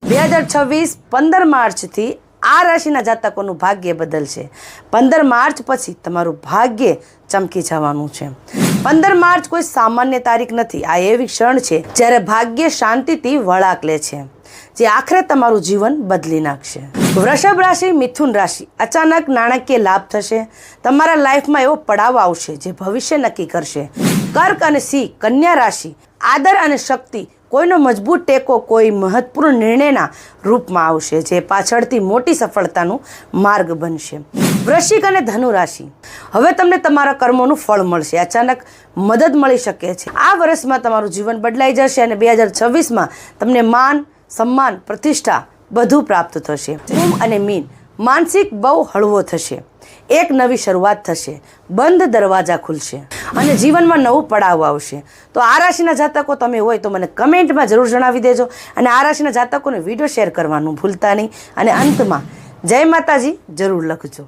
2026 15 માર્ચથી આ રાશિના જાતકોનું ભાગ્ય બદલશે। 15 માર્ચ પછી તમારું ભાગ્ય ચમકી જવાનું છે। 15 માર્ચ કોઈ સામાન્ય તારીખ નથી। આ એવી ક્ષણ છે જ્યારે ભાગ્ય શાંતિથી વળાંક લે છે, જે આખરે તમારું જીવન બદલી નાખશે। વૃષભ રાશિ, મિથુન રાશિ, અચાનક નાણાકીય લાભ થશે। તમારા લાઈફમાં એવો પડાવ આવશે જે ભવિષ્ય નક્કી કરશે। કર્ક અને સિંહ, કન્યા રાશિ, આદર અને શક્તિ, કોઈનો મજબૂત ટેકો કોઈ મહત્વપૂર્ણ નિર્ણયના રૂપમાં આવશે, જે પાછળથી મોટી સફળતાનું માર્ગ બનશે। વૃશ્ચિક અને ધનુ રાશિ, હવે તમને તમારા કર્મોનું ફળ મળશે। અચાનક મદદ મળી શકે છે। આ વર્ષમાં તમારું જીવન બદલાઈ જશે અને 2026માં તમને માન, સન્માન, પ્રતિષ્ઠા બધું પ્રાપ્ત થશે। કુંભ અને મીન, માનસિક બહુ હળવો થશે। એક નવી શરૂઆત થશે, બંધ દરવાજા ખુલશે અને જીવનમાં નવું પડાવ આવશે। તો આ રાશિના જાતકો તમે હોય તો મને કમેન્ટમાં જરૂર જણાવી દેજો અને આ રાશિના જાતકોને વિડીયો શેર કરવાનું ભૂલતા નહીં અને અંતમાં જય માતાજી જરૂર લખજો।